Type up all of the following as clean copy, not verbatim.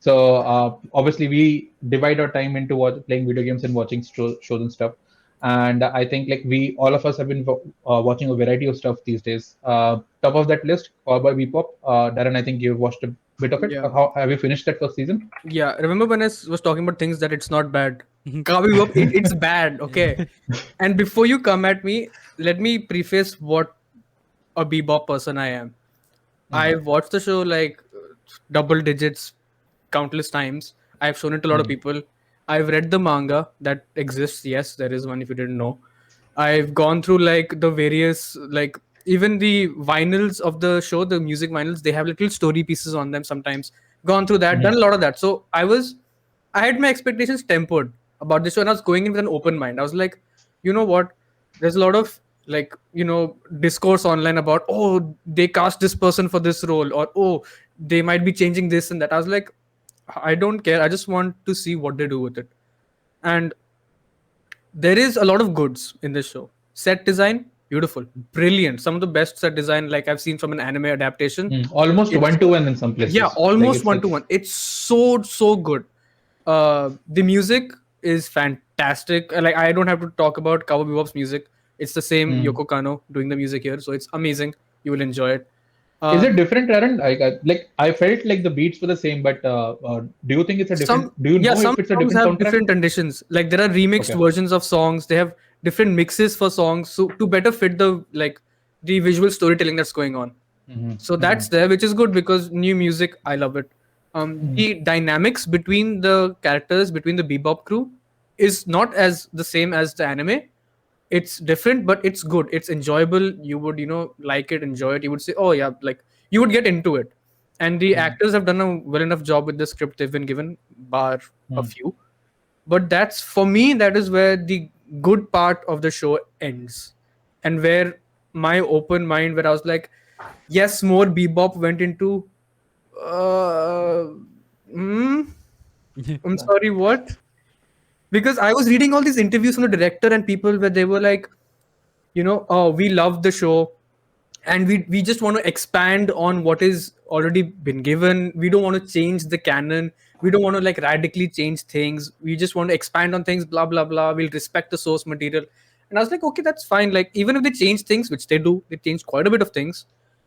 So obviously we divide our time into playing video games and watching shows and stuff. And I think like we all of us have been watching a variety of stuff these days. Top of that list, Cowboy Bebop. Darren, I think you've watched a bit of it. Yeah. How have you finished that first season? Yeah, remember when was talking about things that it's not bad? Cowboy Bebop, it's bad, okay? And before you come at me, let me preface what a Bebop person I am. I've watched the show like double digits countless times. I've shown it to a lot of people. I've read the manga that exists. Yes, there is one if you didn't know. I've gone through like the various like even the vinyls of the show, the music vinyls, they have little story pieces on them sometimes. Gone through that, done a lot of that. So I had my expectations tempered about this show and I was going in with an open mind. I was like, you know what? There's a lot of like, discourse online about, oh, they cast this person for this role, or oh, they might be changing this and that. I was like, I don't care. I just want to see what they do with it. And there is a lot of goods in this show. Set design, beautiful, brilliant. Some of the best set design like I've seen from an anime adaptation. Almost It's 1-to-1 in some yeah, places. Like almost it's one like to one. It's so good. The music is fantastic. Like I don't have to talk about Cowboy Bebop's music. It's the same Yoko Kano doing the music here, so it's amazing. You will enjoy it. is Uh, it different, Aaron? Like I felt like the beats were the same, but do you think it's a different? some Do you yeah, know some if it's a songs different have soundtrack? different conditions. Like there are remixed Okay. versions of songs. They have different mixes for songs, so to better fit the visual storytelling that's going on. So that's there, which is good because new music, I love it. The dynamics between the characters, between the Bebop crew, is not as the same as the anime. It's different, but it's good. It's enjoyable. You would, like it, enjoy it. You would say, oh yeah, like you would get into it. And the actors have done a well enough job with the script they've been given, bar a few. But that's for me, that is where the good part of the show ends. And where my open mind, where I was like, yes, more Bebop went into uh, mm, I'm sorry, what? Because I was reading all these interviews from the director and people where they were like, oh, we love the show and we just want to expand on what is already been given. We don't want to change the canon. We don't want to like radically change things. We just want to expand on things, blah blah blah. We'll respect the source material. And I was like, okay, that's fine. Like even if they change things, which they do, they change quite a bit of things.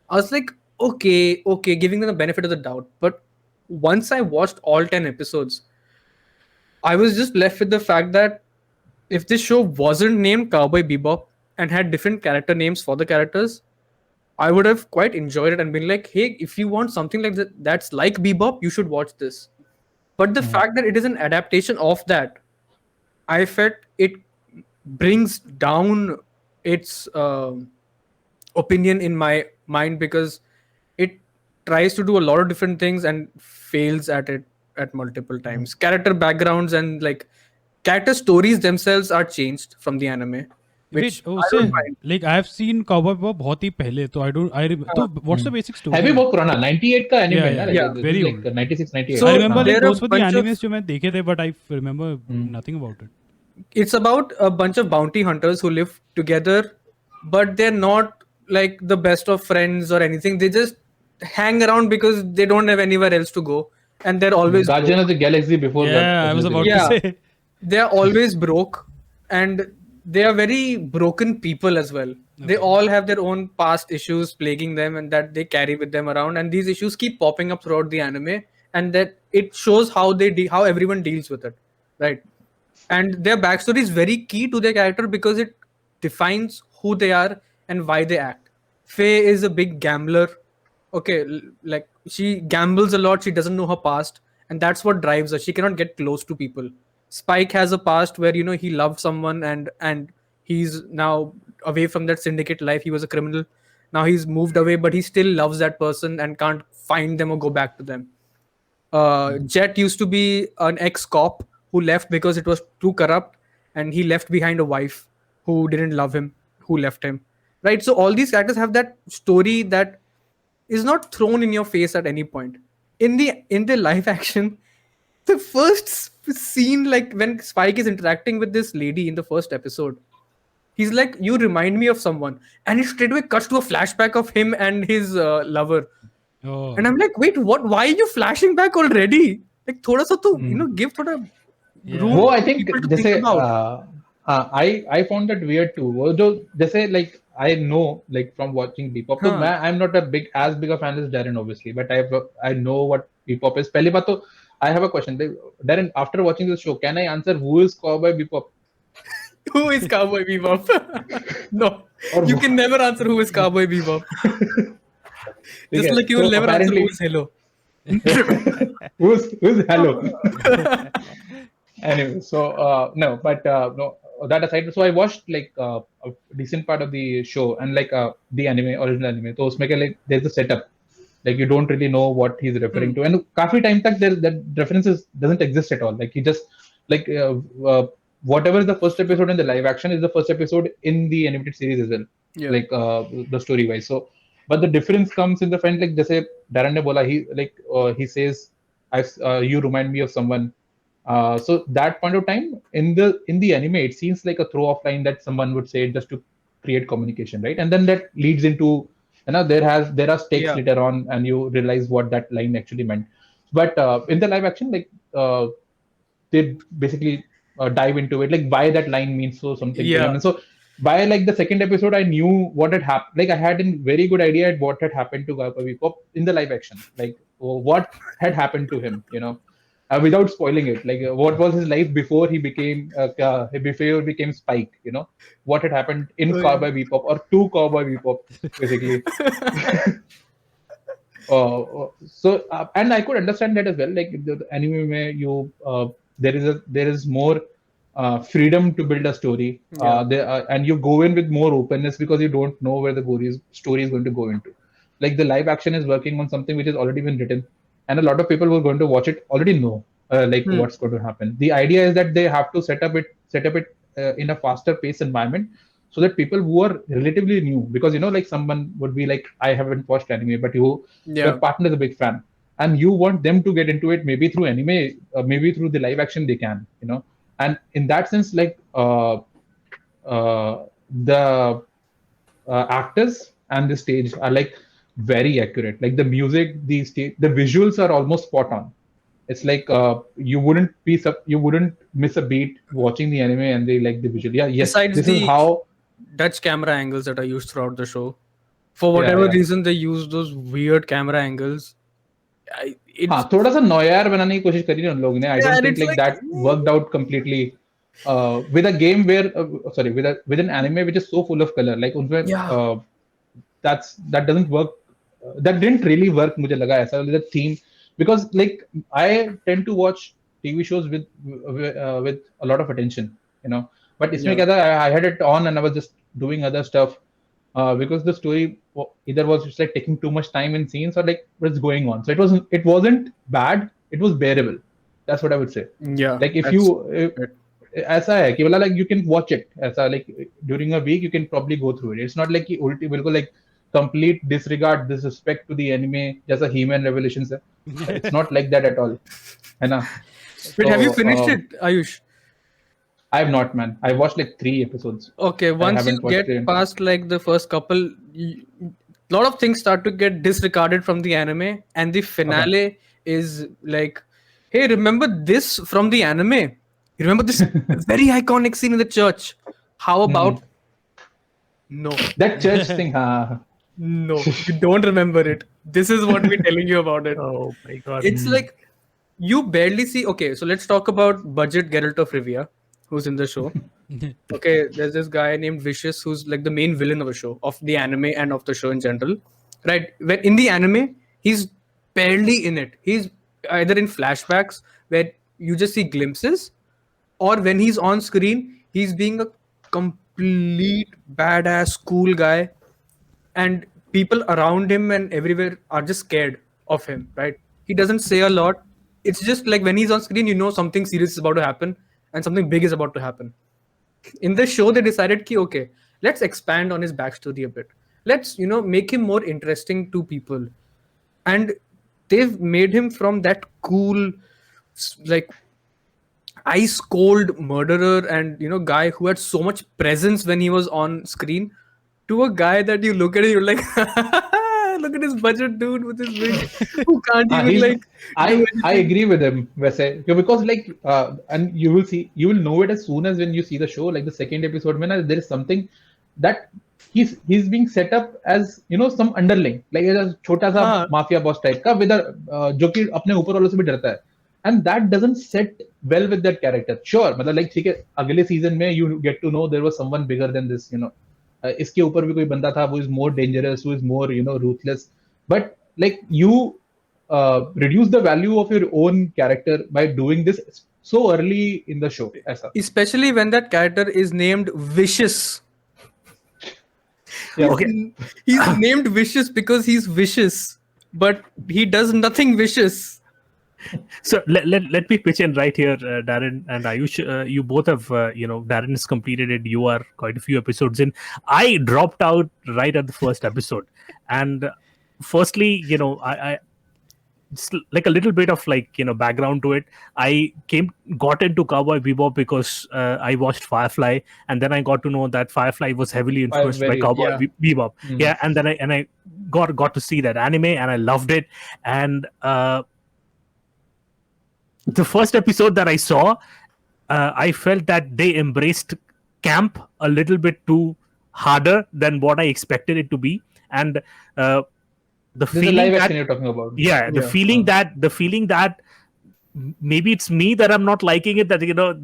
I was like, okay, giving them the benefit of the doubt. But once I watched all 10 episodes, I was just left with the fact that if this show wasn't named Cowboy Bebop and had different character names for the characters, I would have quite enjoyed it and been like, hey, if you want something like that that's like Bebop, you should watch this. But the fact that it is an adaptation of that, I felt it brings down its opinion in my mind because it tries to do a lot of different things and fails at it at multiple times. Character backgrounds and like character stories themselves are changed from the anime, Wait, which I उससे don't mind. like I have seen Cowboy Bebop बहुत ही पहले तो I don't I तो what's the basic story? Heavy बहुत पुराना 98 का anime Yeah, है ना? yeah, Like yeah. this very is like old. 96 98. So I remember like there are those a were the bunch of animes जो मैं देखे थे, but I remember nothing about it. it's about a bunch of bounty hunters who live together, but they're not like the best of friends or anything. They just hang around because they don't have anywhere else to go, and they're always Guardian broke. of the Galaxy before Yeah, I was the about to Yeah, say. they're always broke, and they are very broken people as well. They all have their own past issues plaguing them, and that they carry with them around. And these issues keep popping up throughout the anime, and that it shows how how everyone deals with it, right? And their backstory is very key to their character because it defines who they are and why they act. Faye is a big gambler. Okay, like she gambles a lot. She doesn't know her past, and that's what drives her. She cannot get close to people. Spike has a past where he loved someone and he's now away from that syndicate life. He was a criminal. Now he's moved away, but he still loves that person and can't find them or go back to them. Jet used to be an ex-cop who left because it was too corrupt, and he left behind a wife who didn't love him, who left him. Right. So all these characters have that story that is not thrown in your face at any point. In the live action, the first scene, like when Spike is interacting with this lady in the first episode, he's like, "You remind me of someone," and it straight away cuts to a flashback of him and his lover. Oh, And I'm like, wait, what? Why are you flashing back already? like थोड़ा सा तो give थोड़ा room वो I for think people to जैसे think about. I found that weird too. वो जो जैसे like I know like from watching Depop, तो मैं I'm not as big a fan as Darren obviously, but I know what Depop is. पहली बात तो I have a question. Darren, after watching this show, can I answer who is Cowboy Bebop? Who is Cowboy Bebop? No, you can never answer who is Cowboy Bebop. Just like you will never answer who is Hello. who's Hello? Anyway, so no, but no, that aside, so I watched like a decent part of the show and like the original anime. So उसमें क्या like there's a setup, like you don't really know what he's referring to, and काफी time तक that references doesn't exist at all. Like he just like whatever is the first episode in the live action is the first episode in the animated series as well. Yeah. Like the story wise. So, but the difference comes in the fact like जैसे Darren ने बोला he says you remind me of someone. So that point of time in the anime, it seems like a throw off line that someone would say just to create communication, right? And then that leads into there are stakes later on, and you realize what that line actually meant. But in the live action, like they basically dive into it, like why that line means something to him. And so by like the second episode, I knew what had happened. Like I had a very good idea at what had happened to Cowboy Bebop in the live action, like what had happened to him, without spoiling it. Like what was his life before he became Spike, what had happened in Cowboy Bebop or to Cowboy Bebop, basically. So and I could understand that as well. Like the anime where you there is more freedom to build a story, and you go in with more openness because you don't know where the story is going to go into. Like the live action is working on something which has already been written, and a lot of people who are going to watch it already know what's going to happen. The idea is that they have to set up it in a faster paced environment, so that people who are relatively new, because like someone would be like, I haven't watched anime, but your partner is a big fan, and you want them to get into it, maybe through anime, maybe through the live action they can, and in that sense, like the actors and the stage are like very accurate. Like the music, the stage, the visuals are almost spot on. It's like you wouldn't miss a beat watching the anime, and they like the visual. Yeah, yes. Besides this is how Dutch camera angles that are used throughout the show. For whatever reason, they use those weird camera angles. थोड़ा सा नौयार बनाने की कोशिश करी ना उन लोगों ने. I don't think like that worked out completely. With a game where with an anime which is so full of color, like that doesn't work. That didn't really work. मुझे लगा ऐसा the theme, because like I tend to watch TV shows with a lot of attention, But इसमें क्या था, I had it on and I was just doing other stuff because the story either was just like taking too much time in scenes or like what's going on. So it wasn't bad. It was bearable. That's what I would say. Yeah. Like if you ऐसा है कि like you can watch it ऐसा like during a week you can probably go through it. It's not like कि उल्टी बिल्कुल like complete disrespect to the anime जैसा He-Man Revelations है. It's not like that at all, है ना? Wait, have you finished it, Ayush? I have not, man. I watched like 3 episodes. Okay, once you get past like the first couple, a lot of things start to get disregarded from the anime, and the finale is like, hey, remember this from the anime? You remember this very iconic scene in the church? How about no? That church thing, No, you don't remember it. This is what we're telling you about it. Oh my god. It's like you barely see. Okay, so let's talk about budget Geralt of Rivia, who's in the show. Okay, there's this guy named Vicious who's like the main villain of the show, of the anime and of the show in general. Right? When in the anime, he's barely in it. He's either in flashbacks where you just see glimpses, or when he's on screen, he's being a complete badass cool guy, and people around him and everywhere are just scared of him, right? He doesn't say a lot. It's just like when he's on screen, you know something serious is about to happen and something big is about to happen. In the show, they decided ki, okay, let's expand on his backstory a bit. Let's, make him more interesting to people. And they've made him from that cool, like, ice cold murderer and, guy who had so much presence when he was on screen, to a guy that you look at it, you're like, look at at his budget dude with his wig who can't even he's- like do I anything. agree with him, वैसे because like and you will know it as soon as when you see the show, like the second episode when there is something that he's being set up as some underling, like a छोटा सा हाँ. mafia boss type का with जो कि अपने ऊपर वालों से भी डरता है, and that doesn't set well with that character. Sure, मतलब like ठीक है, अगले season में you get to know there was someone bigger than this, इसके ऊपर भी कोई बंदा था, who is more dangerous, who is more ruthless, but like you reduce the value of your own character by doing this so early in the show. ऐसा. Especially when that character is named Vicious. Yeah. Okay. He's named Vicious because he's vicious, but he does nothing vicious. So let me pitch in right here, Darren and Ayush. You both have, Darren has completed it. You are quite a few episodes in. I dropped out right at the first episode, and firstly, I it's like a little bit of background to it. I got into Cowboy Bebop because I watched Firefly, and then I got to know that Firefly was heavily influenced by Cowboy Bebop. Yeah, and then I got to see that anime, and I loved it. And the first episode that I saw, I felt that they embraced camp a little bit too harder than what I expected it to be, and the This is the feeling live that action you're talking about. the feeling that maybe it's me that I'm not liking it, that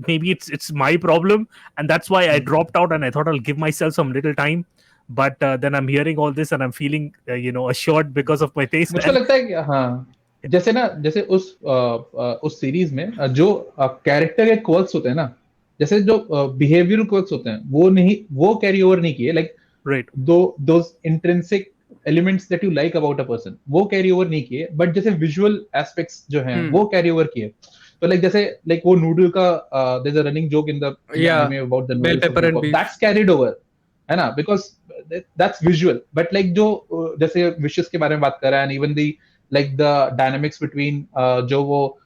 maybe it's my problem, and that's why I dropped out, and I thought I'll give myself some little time. But then I'm hearing all this and I'm feeling assured because of my taste. मुझको लगता है कि हाँ, जैसे उस series में जो character के क्वर्क्स होते हैं ना, जैसे जो बिहेवियरल क्वर्क्स होते हैं, वो कैरी ओवर नहीं किए, like right, those intrinsic elements that you like about a person, वो कैरी ओवर नहीं किए, बट जैसे विजुअल एस्पेक्ट्स जो हैं वो कैरी ओवर किए. तो लाइक जैसे लाइक वो नूडल का there's a running joke in the anime about the bell noodles pepper and beef. that's carried over, है ना, because that's visual. But like जो जैसे विशेस के बारे में बात कर रहा है, and even the dynamics between जो वो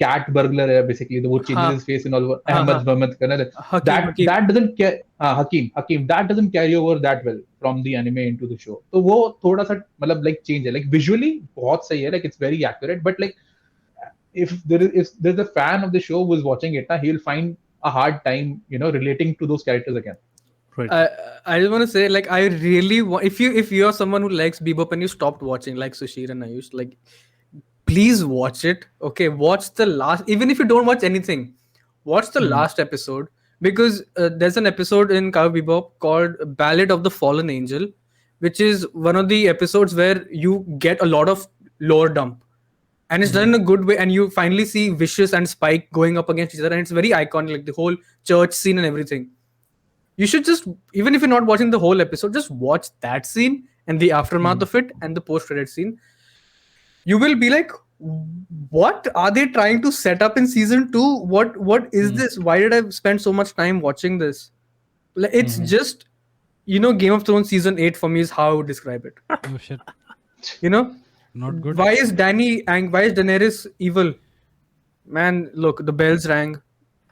cat burglar है, basically वो changes his face and all, Ahmed Mohammed का ना, that doesn't Hakim that doesn't carry over that well from the anime into the show. तो वो थोड़ा सा मतलब like change है, like visually बहुत सही है, like it's very accurate, but like if there's a fan of the show who is watching it, he'll find a hard time relating to those characters again. right. I just want to say, like, I really want, if you're someone who likes Bebop and you stopped watching, like Sushir and Ayush, like, please watch it. Okay, watch the last, even if you don't watch anything, watch the last episode, because there's an episode in Cowboy Bebop called Ballad of the Fallen Angel, which is one of the episodes where you get a lot of lore dump, and it's done in a good way, and you finally see Vicious and Spike going up against each other, and it's very iconic, like the whole church scene and everything. You should just, even if you're not watching the whole episode, just watch that scene and the aftermath of it and the post-credit scene. You will be like, what are they trying to set up in season 2? What is this? Why did I spend so much time watching this? Like, it's just, Game of Thrones season 8 for me is how I would describe it. Oh shit. Not good. Why is Daenerys evil? Man, look, the bells rang.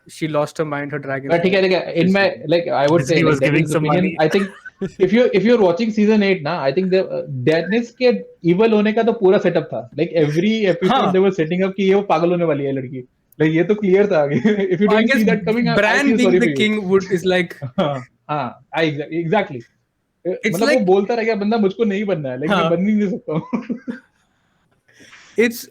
She lost her mind, her dragon. But in my, like, I would say, Disney was like, giving Davin's some opinion, money. I think if you're watching season 8 ना, I think the Daenerys के evil होने का तो पूरा setup था. Like every episode they were setting up कि ये वो पागल होने वाली है लड़की. Like ये तो clear था. If you I didn't guess see that coming, I Bran feel being sorry the for you. king is like, exactly. मतलब like- वो बोलता रह गया, बंदा मुझको नहीं बनना है, like मैं बन ही नहीं सकता हूँ.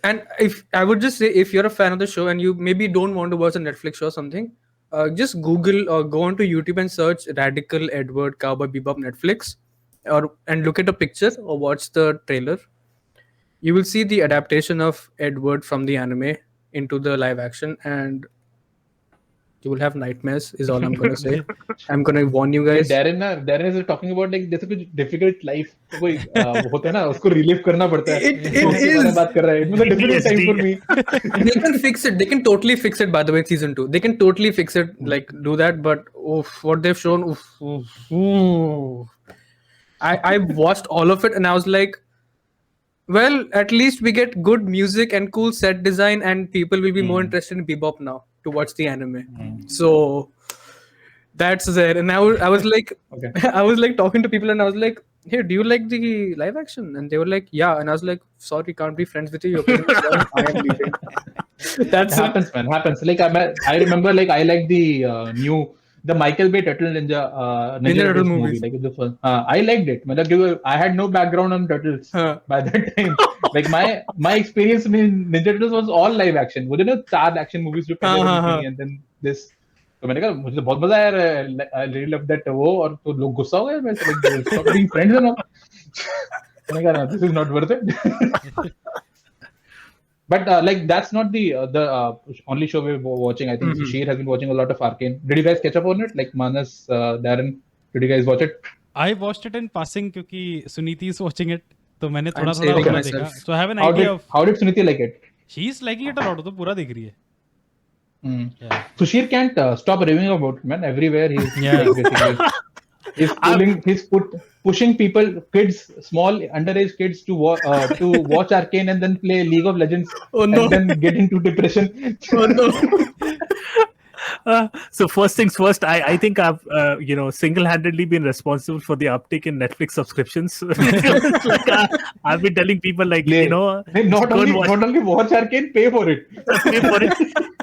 and if I would just say, if you're a fan of the show and you maybe don't want to watch a Netflix show or something, just Google or go onto YouTube and search Radical Edward Cowboy Bebop Netflix, and look at a picture or watch the trailer. You will see the adaptation of Edward from the anime into the live action, and you will have nightmares, is all I'm gonna say. I'm gonna warn you guys. Darren is talking about like जैसे कुछ difficult life कोई होता है ना, उसको relive करना पड़ता है. It is. बात कर रहा है. It was a difficult time for me. They can fix it. They can totally fix it, by the way, in season 2. They can totally fix it, like do that, but what they've shown, I watched all of it and I was like, well, at least we get good music and cool set design, and people will be more interested in Bebop now to watch the anime. So that's there. And I was like, Okay. I was like talking to people and I was like, hey, do you like the live action? And they were like, yeah. And I was like, sorry, can't be friends with you. You're putting me down. I am leaving. That's It it. happens, man. Happens. Like I remember, like I like the Michael Bay Turtle Ninja Turtle Turtles movies. movie. Like the first, I liked it. I had no background on turtles by that time. Like my experience in Ninja Turtles was all live action. मुझे ना 4 action movies जो पहले बनी थी and then this. तो मैंने कहा मुझे तो बहुत मजा आया यार. I really love that वो और तो लोग गुस्सा हो गए मेरे से like stop being friends and all. मैंने कहा this is not worth it. But like that's not the only show we're watching. I think Shir has been watching a lot of Arcane. Did you guys catch up on it? Like Manas, Darren, did you guys watch it? I watched it in passing क्योंकि Suniti is watching it. तो मैंने थोड़ा saving थोड़ा myself. देखा. So I have an idea of. How did Suniti like it? She is liking it a lot. वो तो पूरा देख रही है. Yeah. So Shir can't stop raving about it, man. Everywhere he's Yeah. like, basically pushing people, kids, small underage kids to watch Arcane and then play League of Legends and then get into depression. Oh no. So first things first, I think I've single-handedly been responsible for the uptick in Netflix subscriptions. I've been telling people like not only watch Arcane, pay for it. pay for it.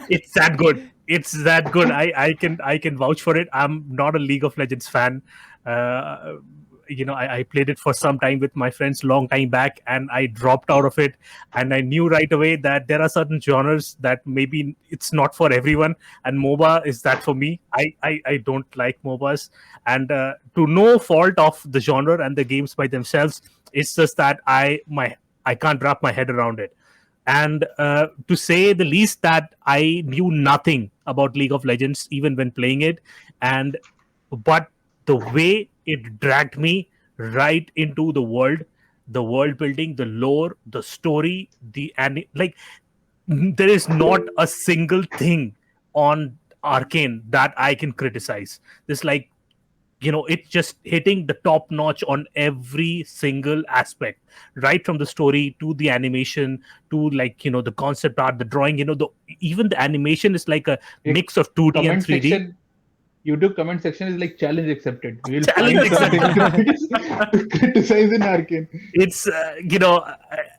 It's that good. It's that good. I can vouch for it. I'm not a League of Legends fan. I played it for some time with my friends long time back, and I dropped out of it. And I knew right away that there are certain genres that maybe it's not for everyone, and MOBA is that for me. I don't like MOBAs, and to no fault of the genre and the games by themselves, it's just that I can't wrap my head around it. And to say the least, that I knew nothing about League of Legends even when playing it, but the way it dragged me right into the world building, the lore, the story, there is not a single thing on Arcane that I can criticize. This it's just hitting the top notch on every single aspect, right from the story to the animation to the concept art, the drawing, even the animation is like a mix of 2D and 3D. YouTube comment section is like challenge accepted. We'll Challenge to criticize in Arcane. It's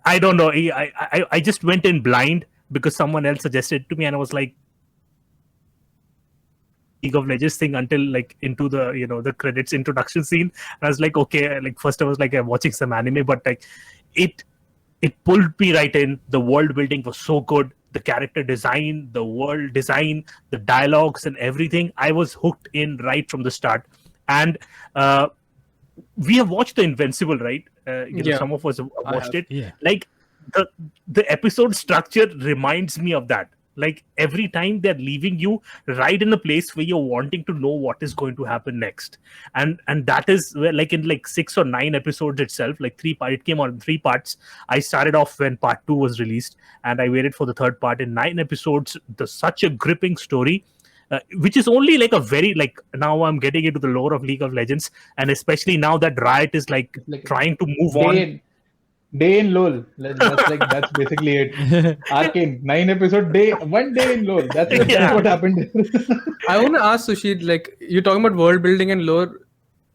I don't know. I just went in blind because someone else suggested it to me, and I was like, League of Legends thing until like into the the credits introduction scene. And I was like, okay, like first I was like, I'm watching some anime, but like it pulled me right in. The world building was so good. The character design, the world design, the dialogues and everything. I was hooked in right from the start. And we have watched The Invincible, right? Some of us have watched it. Yeah. Like the episode structure reminds me of that. Like every time they're leaving you right in a place where you're wanting to know what is going to happen next, and that is where, like in like 6 or 9 episodes itself, like it came out in 3 parts. I started off when part 2 was released, and I waited for the 3rd part. In 9 episodes, such a gripping story. Which is only like a very now I'm getting into the lore of League of Legends, and especially now that Riot is like trying to move on. Day in LOL. That's basically it. Arcane 9 episode day, 1 day in LOL. That's what happened. I want to ask Sushit, like you're talking about world building and lore.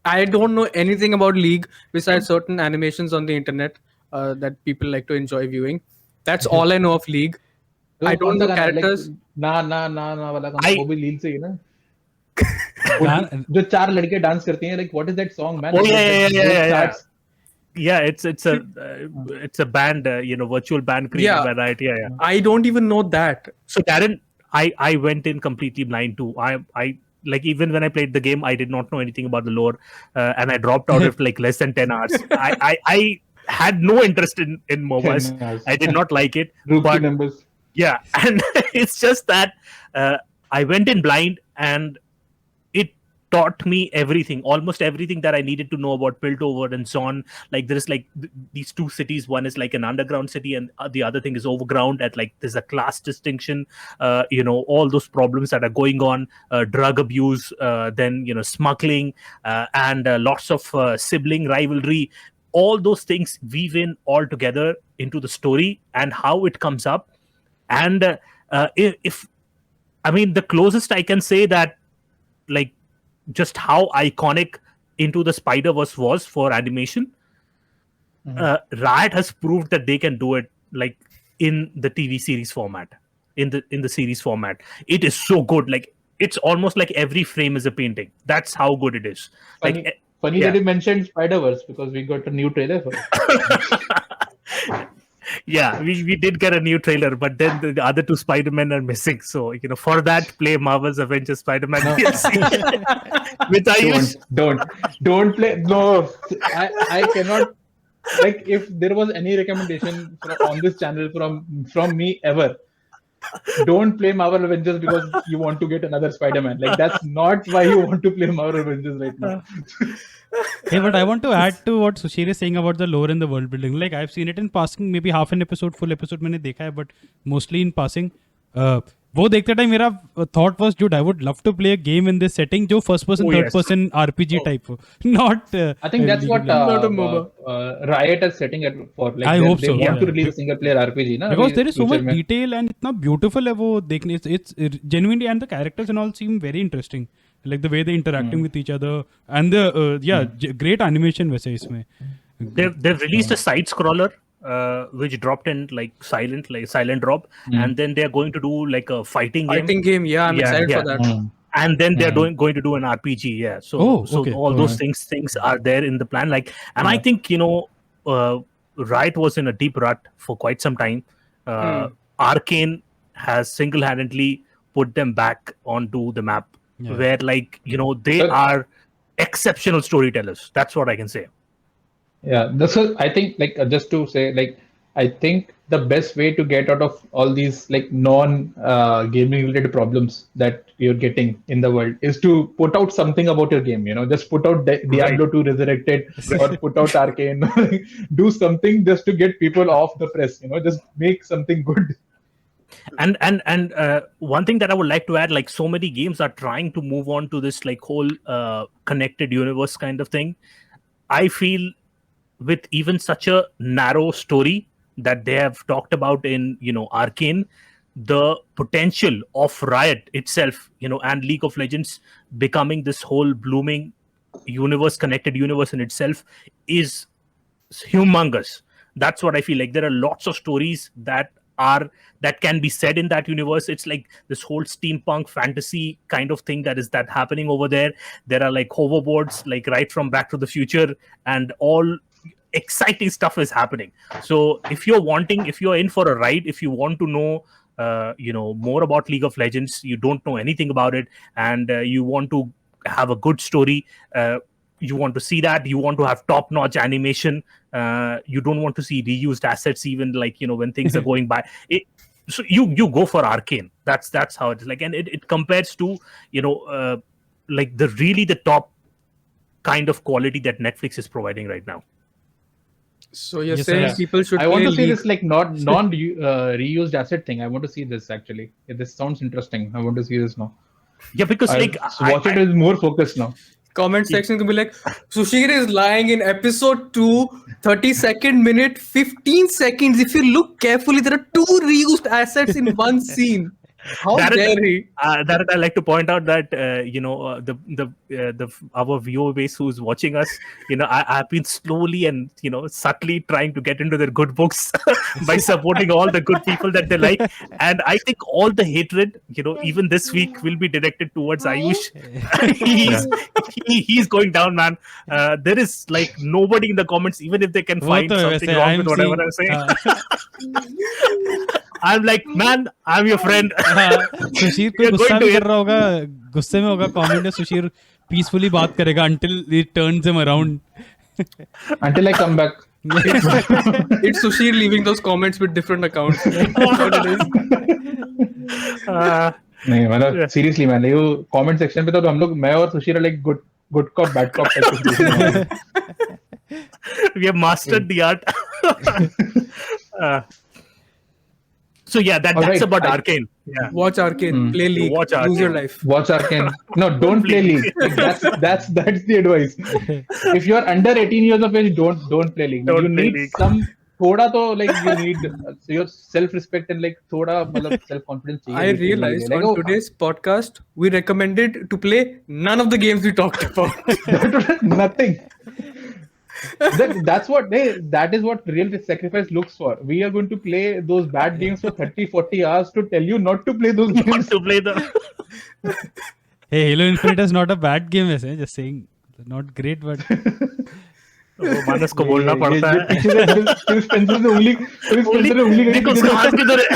I don't know anything about League besides certain animations on the internet that people like to enjoy viewing. That's all I know of League. I don't know characters. ना वाला गाना वो भी लील से ही ना जो 4 लड़के dance करती हैं, like what is that song, man? Oh yeah, it's a band, virtual band created by Riot. Yeah. I don't even know that. So Darren, I went in completely blind too. I like, even when I played the game, I did not know anything about the lore, and I dropped out of like less than 10 hours. I had no interest in MOBAs. I did not like it. Rookie numbers. Yeah, and it's just that I went in blind, and it taught me everything, almost everything that I needed to know about Piltover and so on. Like there's like these 2 cities. One is like an underground city, and the other thing is overground. At like there's a class distinction. All those problems that are going on, drug abuse, then smuggling, and lots of sibling rivalry. All those things weave in all together into the story and how it comes up. And the closest I can say that, like, just how iconic Into the Spider-Verse was for animation, Riot has proved that they can do it like in the TV series format, in the series format. It is so good. Like it's almost like every frame is a painting. That's how good it is. Funny that you mentioned Spider-Verse because we got a new trailer for it. Yeah, we did get a new trailer, but then the other two Spider-Men are missing. So, for that, play Marvel's Avengers Spider-Man DLC. With Ayush. Don't play. No, I cannot. Like, if there was any recommendation on this channel from me ever, don't play Marvel Avengers because you want to get another Spider-Man. Like, that's not why you want to play Marvel Avengers right now. Hey, but I want to add to what Sushir is saying about the lore and the world building. Like, I've seen it in passing, maybe half an episode, full episode मैंने देखा है, but mostly in passing. वो देखते time मेरा thought was, dude, I would love to play a game in this setting जो first person, third person RPG type हो. Not. I think that's what Riot is setting it for. Like, I hope they so. want to release a single player RPG, na? Because there is so much detail and इतना beautiful है वो देखने. It's genuinely, and the characters and all seem very interesting. Like the way they're interacting with each other and the great animation वैसे इसमें. They've released a side scroller which dropped in like silent drop, and then they're going to do like a fighting game. Yeah, I'm excited for that. And then they're going to do an RPG. Yeah, so all those things are there in the plan. Like, and I think Riot was in a deep rut for quite some time. Arcane has single-handedly put them back onto the map. Yeah. Where they are exceptional storytellers. That's what I can say. Yeah, this is, I think, just to say, I think the best way to get out of all these non-gaming related problems that you're getting in the world is to put out something about your game. Just put out Diablo 2 Resurrected or put out Arcane. Do something just to get people off the press. Just make something good. And one thing that I would like to add, like so many games are trying to move on to this like whole connected universe kind of thing. I feel with even such a narrow story that they have talked about in Arcane, the potential of Riot itself, and League of Legends becoming this whole blooming universe, connected universe in itself is humongous. That's what I feel like. There are lots of stories that can be said in that universe. It's like this whole steampunk fantasy kind of thing that happening over there. There are like hoverboards, like right from Back to the Future, and all exciting stuff is happening. So if you're in for a ride, if you want to know more about League of Legends, you don't know anything about it, and you want to have a good story, you want to see that, you want to have top-notch animation, you don't want to see reused assets even when things are going by. So you go for Arcane. That's how it's like, and it compares to like the top kind of quality that Netflix is providing right now. So you're saying people should. I want to see this non reused asset thing. I want to see this actually. This sounds interesting. I want to see this now. Yeah, because watch it with more focus now. Comment section can be like, Sushir is lying in episode 2, 32nd minute, 15 seconds. If you look carefully, there are 2 reused assets in one scene. How dare he? That I like to point out that our viewer base who's watching us, I've been slowly and subtly trying to get into their good books by supporting all the good people that they like, and I think all the hatred, even this week, will be directed towards Ayush. He's going down, man. There is like nobody in the comments, even if they can find something wrong with whatever I'm saying. I'm like, man, I'm your friend. Sushir को गुस्सा भी कर रहा होगा, गुस्से में होगा comment में. सुशीर पीसफुली बात करेगा until it turns him around. Until I come back. It's Sushir leaving those comments with different accounts. नहीं मतलब seriously man, ये comment section पे तो हम लोग, मैं और Sushir like good cop bad cop type. We have mastered the art. So yeah, that's about Arcane. Yeah. Watch Arcane, play League, lose your life. Watch Arcane. No, don't play League. That's the advice. If you're under 18 years of age, don't play League. You need some थोड़ा तो like you need your self respect and like थोड़ा मतलब self confidence चाहिए. I realized like, on today's podcast we recommended to play none of the games we talked about. nothing. That's what that is what real sacrifice looks for. We are going to play those bad games for 30-40 hours to tell you not to play those games. To play the Hey, Halo Infinite is not a bad game, वैसे just saying, not great, but वो मानस को बोलना पड़ता है. पीछे से Phil Spencer ने उंगली देख उसका हाथ किधर है.